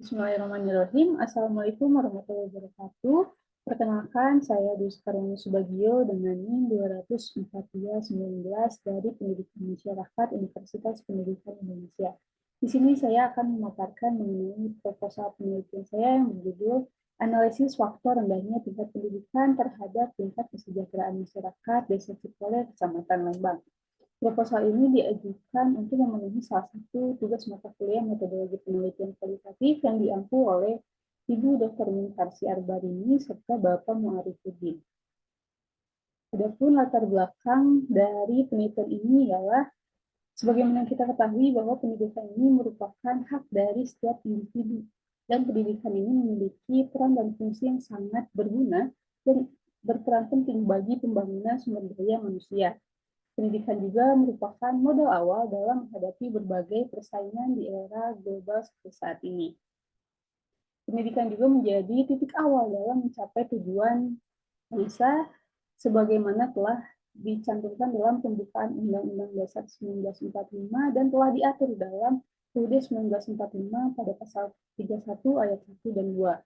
Bismillahirrahmanirrahim. Assalamualaikum warahmatullahi wabarakatuh. Perkenalkan, saya Dwi Sukarno Subagio dengan NIM 24219 dari Pendidikan Masyarakat Universitas Pendidikan Indonesia. Di sini saya akan memaparkan mengenai proposal penelitian saya yang berjudul Analisis Faktor Rendahnya Tingkat Pendidikan Terhadap Tingkat Kesejahteraan Masyarakat Desa Cikole, Kecamatan Lembang. Proposal ini diajukan untuk memenuhi salah satu tugas mata kuliah metodologi penelitian kualitatif yang diampu oleh Ibu Dr. Mintarsi Arbarini serta Bapak Mu'arifuddin. Adapun latar belakang dari penelitian ini ialah sebagaimana kita ketahui bahwa pendidikan ini merupakan hak dari setiap individu dan pendidikan ini memiliki peran dan fungsi yang sangat berguna dan berperan penting bagi pembangunan sumber daya manusia. Pendidikan juga merupakan modal awal dalam menghadapi berbagai persaingan di era global seperti saat ini. Pendidikan juga menjadi titik awal dalam mencapai tujuan bangsa sebagaimana telah dicantumkan dalam pembukaan Undang-Undang Dasar 1945 dan telah diatur dalam UUD 1945 pada pasal 31 ayat 1 dan 2.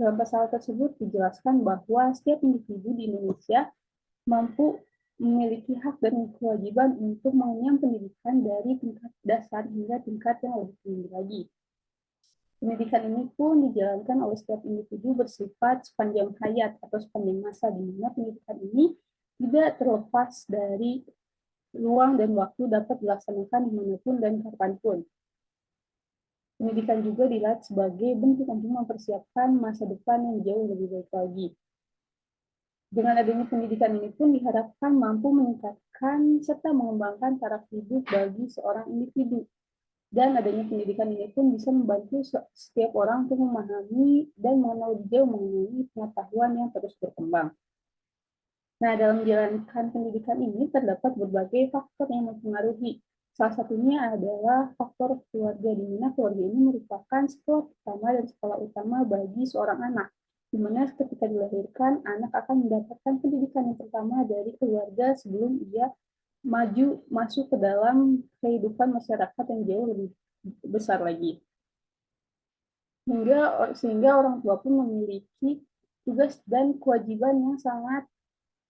Dalam pasal tersebut dijelaskan bahwa setiap individu di Indonesia mampu memiliki hak dan kewajiban untuk mengenyam pendidikan dari tingkat dasar hingga tingkat yang lebih tinggi lagi. Pendidikan ini pun dijalankan oleh setiap individu bersifat sepanjang hayat atau sepanjang masa, di mana pendidikan ini tidak terlepas dari ruang dan waktu dapat dilaksanakan dimanapun dan kapanpun. Pendidikan juga dilihat sebagai bentuk untuk mempersiapkan masa depan yang jauh lebih baik lagi. Dengan adanya pendidikan ini pun diharapkan mampu meningkatkan serta mengembangkan taraf hidup bagi seorang individu. Dan adanya pendidikan ini pun bisa membantu setiap orang untuk memahami dan mengenal jauh mengenai pengetahuan yang terus berkembang. Nah, dalam menjalankan pendidikan ini terdapat berbagai faktor yang mempengaruhi. Salah satunya adalah faktor keluarga, di mana keluarga ini merupakan sekolah pertama dan sekolah utama bagi seorang anak, di mana ketika dilahirkan, anak akan mendapatkan pendidikan yang pertama dari keluarga sebelum ia maju masuk ke dalam kehidupan masyarakat yang jauh lebih besar lagi. Sehingga orang tua pun memiliki tugas dan kewajiban yang sangat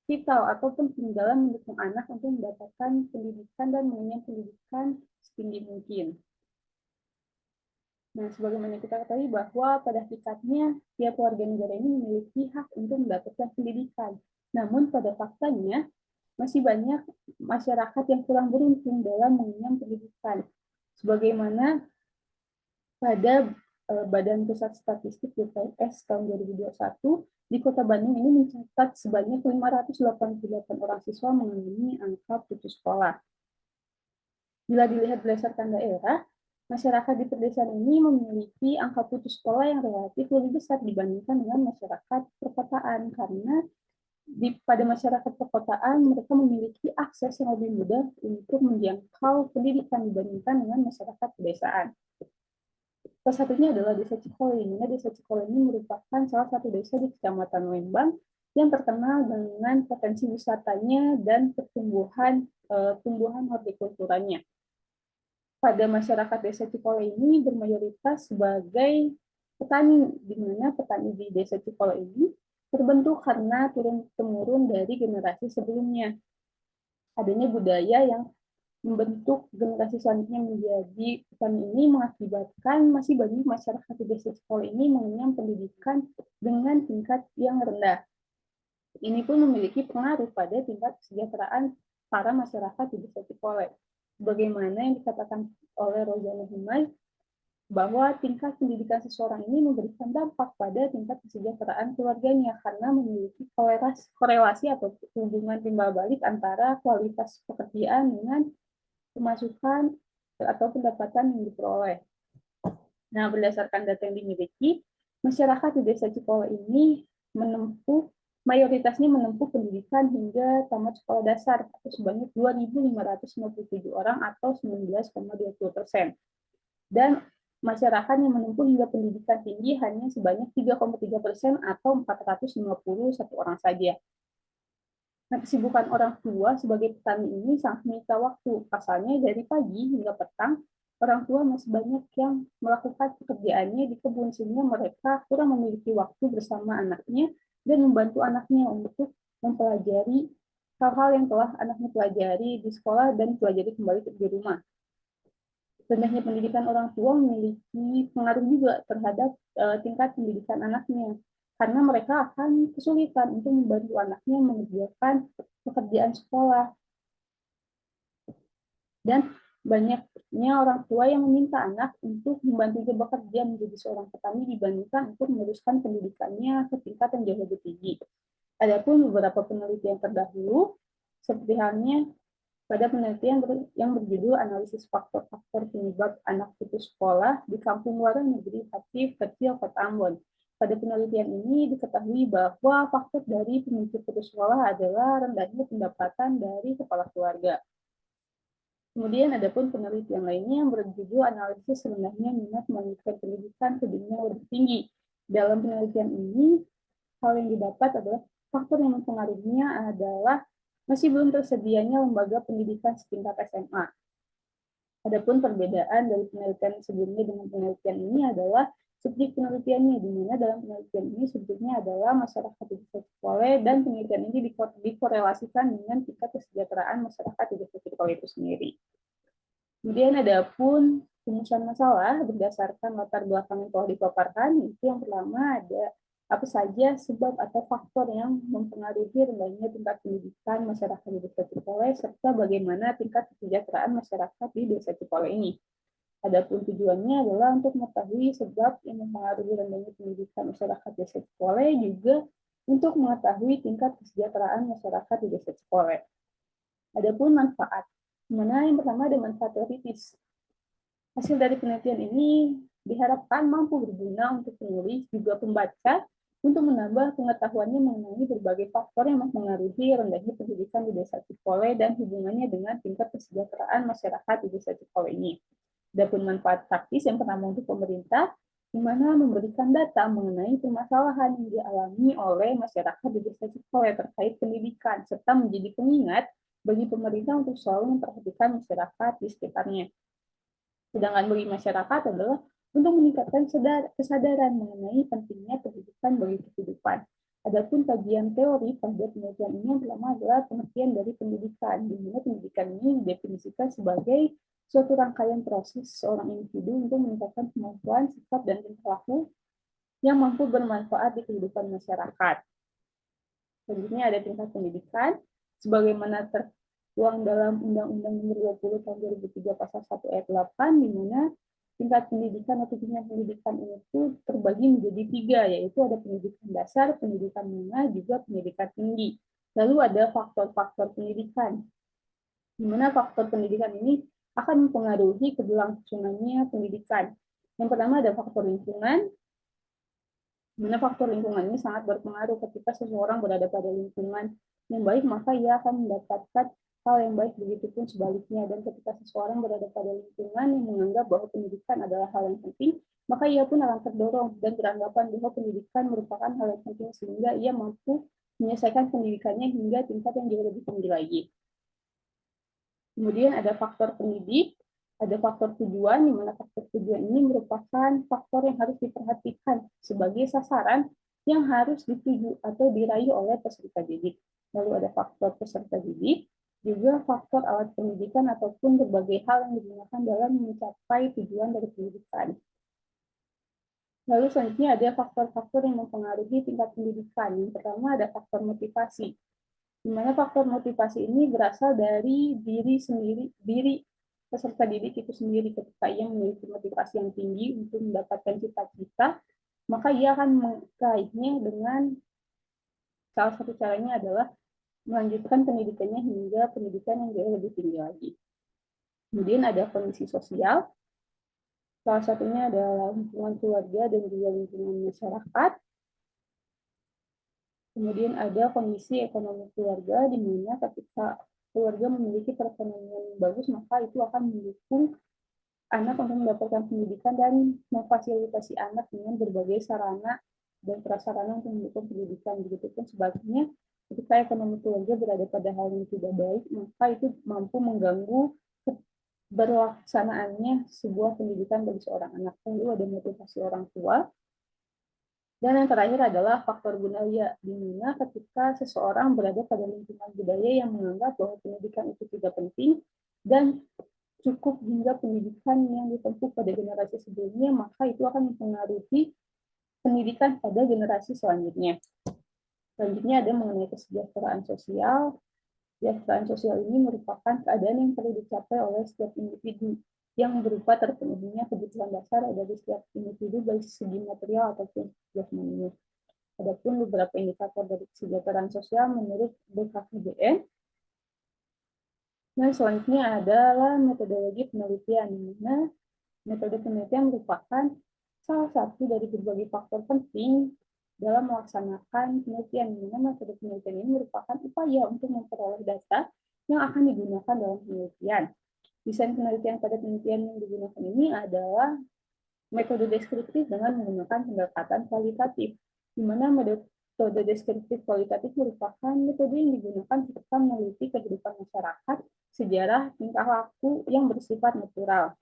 vital atau penting dalam mendukung anak untuk mendapatkan pendidikan dan mengenyam pendidikan setinggi mungkin. Nah, sebagaimana kita ketahui bahwa pada hakikatnya tiap warga negara ini memiliki hak untuk mendapatkan pendidikan. Namun pada faktanya masih banyak masyarakat yang kurang beruntung dalam mengenyam pendidikan. Sebagaimana pada Badan Pusat Statistik BPS tahun 2021, di Kota Bandung ini mencatat sebanyak 588 orang siswa mengalami angka putus sekolah. Bila dilihat berdasarkan daerah, masyarakat di pedesaan ini memiliki angka putus sekolah yang relatif lebih besar dibandingkan dengan masyarakat perkotaan, karena pada masyarakat perkotaan mereka memiliki akses yang lebih mudah untuk menjangkau pendidikan dibandingkan dengan masyarakat pedesaan. Salah satunya adalah Desa Cikole. Desa Cikole ini merupakan salah satu desa di Kecamatan Lembang yang terkenal dengan potensi wisatanya dan tumbuhan hortikulturanya. Pada masyarakat Desa Cikole ini bermayoritas sebagai petani, di mana petani di Desa Cikole ini terbentuk karena turun-temurun dari generasi sebelumnya. Adanya budaya yang membentuk generasi selanjutnya menjadi petani ini mengakibatkan masih banyak masyarakat di Desa Cikole ini mengenyam pendidikan dengan tingkat yang rendah. Ini pun memiliki pengaruh pada tingkat kesejahteraan para masyarakat di Desa Cikole. Bagaimana yang dikatakan oleh Rozana Humay, bahwa tingkat pendidikan seseorang ini memberikan dampak pada tingkat kesejahteraan keluarganya karena memiliki korelasi atau hubungan timbal balik antara kualitas pekerjaan dengan pemasukan atau pendapatan yang diperoleh. Nah, berdasarkan data yang dimiliki, masyarakat di Desa Cikole ini mayoritasnya menempuh pendidikan hingga tamat sekolah dasar atau sebanyak 2.557 orang atau 19,20%. Dan masyarakat yang menempuh hingga pendidikan tinggi hanya sebanyak 3,3% atau 451 orang saja. Nah, kesibukan orang tua sebagai petani ini sangat menyita waktu. Pasalnya dari pagi hingga petang, orang tua masih banyak yang melakukan pekerjaannya di kebun, sehingga mereka kurang memiliki waktu bersama anaknya dan membantu anaknya untuk mempelajari hal-hal yang telah anaknya pelajari di sekolah dan pelajari kembali di rumah. Rendahnya pendidikan orang tua memiliki pengaruh juga terhadap tingkat pendidikan anaknya, karena mereka akan kesulitan untuk membantu anaknya mengerjakan pekerjaan sekolah. Dan banyaknya orang tua yang meminta anak untuk membantunya bekerja menjadi seorang petani dibandingkan untuk meneruskan pendidikannya ke tingkat yang jauh lebih tinggi. Adapun beberapa penelitian terdahulu, seperti halnya pada penelitian yang berjudul Analisis Faktor-Faktor Penyebab Anak Putus Sekolah di Kampung Muara Negeri Aktif Kecil Kota Ambon. Pada penelitian ini diketahui bahwa faktor dari pemicu putus sekolah adalah rendahnya pendapatan dari kepala keluarga. Kemudian ada pun penelitian lainnya yang berjudul Analisis Rendahnya Minat Melanjutkan Pendidikan ke Jenjang Lebih Tinggi. Dalam penelitian ini, hal yang didapat adalah faktor yang mempengaruhinya adalah masih belum tersedianya lembaga pendidikan setingkat SMA. Adapun perbedaan dari penelitian sebelumnya dengan penelitian ini adalah subjek penelitiannya, di mana dalam penelitian ini subjeknya adalah masyarakat di desa Cikole, dan penelitian ini dikorelasikan dengan tingkat kesejahteraan masyarakat di desa Cikole itu sendiri. Kemudian ada pun rumusan masalah berdasarkan latar belakang yang telah dipaparkan. Itu yang pertama ada apa saja sebab atau faktor yang mempengaruhi rendahnya tingkat pendidikan masyarakat di desa Cikole, serta bagaimana tingkat kesejahteraan masyarakat di desa Cikole ini. Adapun tujuannya adalah untuk mengetahui sebab yang mempengaruhi rendahnya pendidikan masyarakat desa Cikole, juga untuk mengetahui tingkat kesejahteraan masyarakat di desa Cikole. Adapun manfaat, mana yang pertama ada manfaat teoritis. Hasil dari penelitian ini diharapkan mampu berguna untuk penulis juga pembaca untuk menambah pengetahuannya mengenai berbagai faktor yang mempengaruhi rendahnya pendidikan di desa Cikole dan hubungannya dengan tingkat kesejahteraan masyarakat di desa Cikole ini. Adapun manfaat praktis yang pertama untuk pemerintah, di mana memberikan data mengenai permasalahan yang dialami oleh masyarakat di desa Cikole terkait pendidikan, serta menjadi pengingat bagi pemerintah untuk selalu memperhatikan masyarakat di sekitarnya. Sedangkan bagi masyarakat adalah untuk meningkatkan kesadaran mengenai pentingnya pendidikan bagi kehidupan. Adapun kajian teori pada penelitian ini yang pertama adalah pengertian dari pendidikan, di mana pendidikan ini didefinisikan sebagai suatu rangkaian proses seorang individu untuk meningkatkan kemampuan, sikap, dan tingkah laku yang mampu bermanfaat di kehidupan masyarakat. Selanjutnya ada tingkat pendidikan, sebagaimana tertuang dalam Undang-Undang Nomor 20 Tahun 2003 Pasal 1 Ayat 8, di mana tingkat pendidikan atau jenjang pendidikan itu terbagi menjadi 3, yaitu ada pendidikan dasar, pendidikan menengah, juga pendidikan tinggi. Lalu ada faktor-faktor pendidikan, di mana faktor pendidikan ini akan mempengaruhi keberlangsungannya pendidikan. Yang pertama ada faktor lingkungan, di mana faktor lingkungan ini sangat berpengaruh. Ketika seseorang berada pada lingkungan yang baik, maka ia akan mendapatkan hal yang baik, begitupun sebaliknya. Dan ketika seseorang berada pada lingkungan yang menganggap bahwa pendidikan adalah hal yang penting, maka ia pun akan terdorong dan beranggapan bahwa pendidikan merupakan hal yang penting, sehingga ia mampu menyelesaikan pendidikannya hingga tingkat yang jauh lebih tinggi lagi. Kemudian ada faktor pendidik, ada faktor tujuan, di mana faktor tujuan ini merupakan faktor yang harus diperhatikan sebagai sasaran yang harus dituju atau diraih oleh peserta didik. Lalu ada faktor peserta didik, juga faktor alat pendidikan ataupun berbagai hal yang digunakan dalam mencapai tujuan dari pendidikan. Lalu selanjutnya ada faktor-faktor yang mempengaruhi tingkat pendidikan. Yang pertama ada faktor motivasi, di mana faktor motivasi ini berasal dari diri peserta didik itu sendiri. Ketika ia memiliki motivasi yang tinggi untuk mendapatkan cita-cita, maka ia akan mengkaitnya dengan salah satu caranya adalah melanjutkan pendidikannya hingga pendidikan yang jauh lebih tinggi lagi. Kemudian ada kondisi sosial, salah satunya adalah lingkungan keluarga dan juga lingkungan masyarakat. Kemudian ada kondisi ekonomi keluarga, di mana ketika keluarga memiliki perekonomian yang bagus, maka itu akan mendukung anak untuk mendapatkan pendidikan dan memfasilitasi anak dengan berbagai sarana dan prasarana untuk mendukung pendidikan. Begitupun sebaliknya, ketika ekonomi keluarga berada pada hal yang tidak baik, maka itu mampu mengganggu berlaksanaannya sebuah pendidikan bagi seorang anak. Lalu ada motivasi orang tua. Dan yang terakhir adalah faktor budaya, di mana ketika seseorang berada pada lingkungan budaya yang menganggap bahwa pendidikan itu tidak penting dan cukup hingga pendidikan yang ditempuh pada generasi sebelumnya, maka itu akan mempengaruhi pendidikan pada generasi selanjutnya. Selanjutnya ada mengenai kesejahteraan sosial. Kesejahteraan sosial ini merupakan keadaan yang perlu dicapai oleh setiap individu yang berupa terpenuhinya kebutuhan dasar dari setiap individu baik segi material ataupun jasmani. Adapun beberapa indikator dari kesejahteraan sosial menurut BKKBN. Nah, selanjutnya adalah metodologi penelitian, di mana metode penelitian merupakan salah satu dari berbagai faktor penting dalam melaksanakan penelitian, di mana metode penelitian ini merupakan upaya untuk memperoleh data yang akan digunakan dalam penelitian. Desain penelitian pada penelitian yang digunakan ini adalah metode deskriptif dengan menggunakan pendekatan kualitatif, di mana metode deskriptif kualitatif merupakan metode yang digunakan ketika meneliti kehidupan masyarakat, sejarah, tingkah laku yang bersifat natural.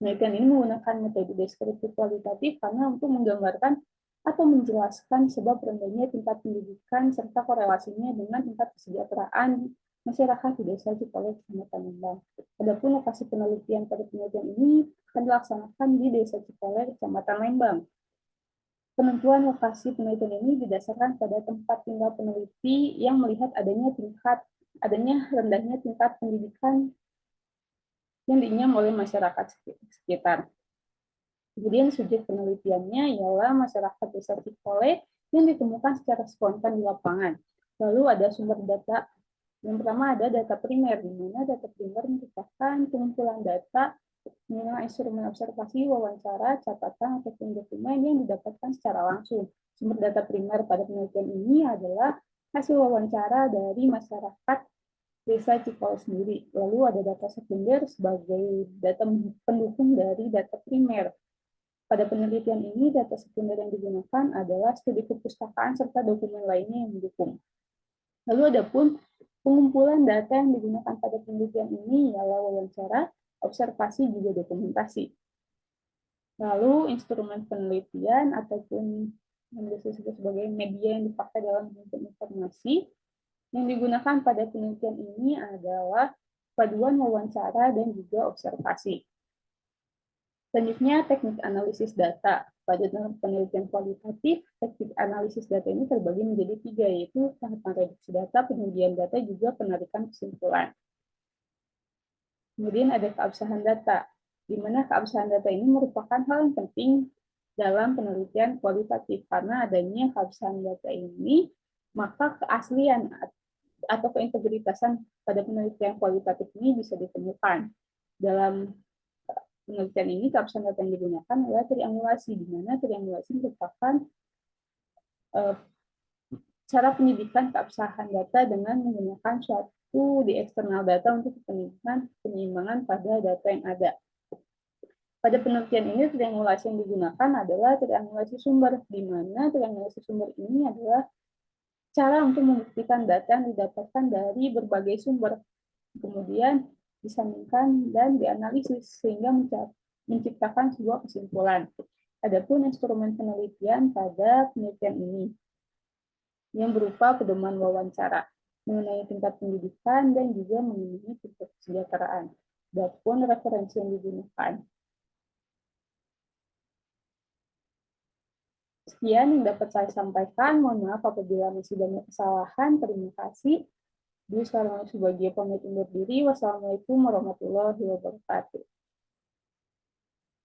Penelitian ini menggunakan metode deskriptif kualitatif karena untuk menggambarkan atau menjelaskan sebab rendahnya tingkat pendidikan serta korelasinya dengan tingkat kesejahteraan masyarakat di desa Cipolek, Kecamatan Lembang. Adapun lokasi penelitian pada penelitian ini akan dilaksanakan di desa Cipolek, Kecamatan Lembang. Penentuan lokasi penelitian ini didasarkan pada tempat tinggal peneliti yang melihat adanya rendahnya tingkat pendidikan yang diinginkan oleh masyarakat sekitar. Kemudian subjek penelitiannya ialah masyarakat desa Cipolek yang ditemukan secara spontan di lapangan. Lalu ada sumber data. Yang pertama ada data primer, di mana data primer merupakan pengumpulan data mengenai instrumen observasi, wawancara, catatan, ataupun dokumen yang didapatkan secara langsung. Sumber data primer pada penelitian ini adalah hasil wawancara dari masyarakat desa Cipolek sendiri. Lalu ada data sekunder sebagai data pendukung dari data primer. Pada penelitian ini, data sekunder yang digunakan adalah studi perpustakaan serta dokumen lainnya yang mendukung. Lalu ada pun pengumpulan data yang digunakan pada penelitian ini ialah wawancara, observasi, juga dokumentasi. Lalu instrumen penelitian ataupun yang disebut sebagai media yang dipakai dalam menghimpun informasi yang digunakan pada penelitian ini adalah paduan wawancara dan juga observasi. Selanjutnya, teknik analisis data. Pada penelitian kualitatif, teknik analisis data ini terbagi menjadi 3, yaitu tahapan reduksi data, pengujian data, juga penarikan kesimpulan. Kemudian ada keabsahan data, di mana keabsahan data ini merupakan hal yang penting dalam penelitian kualitatif, karena adanya keabsahan data ini, maka keaslian atau keintegritasan pada penelitian kualitatif ini bisa ditemukan. Dalam penelitian ini, keabsahan data yang digunakan adalah triangulasi, di mana triangulasi merupakan cara penyidikan keabsahan data dengan menggunakan suatu di eksternal data untuk kepentingan penyiimbangan pada data yang ada. Pada penelitian ini, triangulasi yang digunakan adalah triangulasi sumber, di mana triangulasi sumber ini adalah cara untuk membuktikan data yang didapatkan dari berbagai sumber, kemudian disandingkan dan dianalisis sehingga menciptakan sebuah kesimpulan. Adapun instrumen penelitian pada penelitian ini yang berupa pedoman wawancara mengenai tingkat pendidikan dan juga mengenai tingkat kesejahteraan. Adapun referensi yang digunakan. Sekian yang dapat saya sampaikan. Mohon maaf apabila masih banyak kesalahan. Terima kasih. Sekarang sebagai pamit undur diri. Wassalamualaikum warahmatullahi wabarakatuh.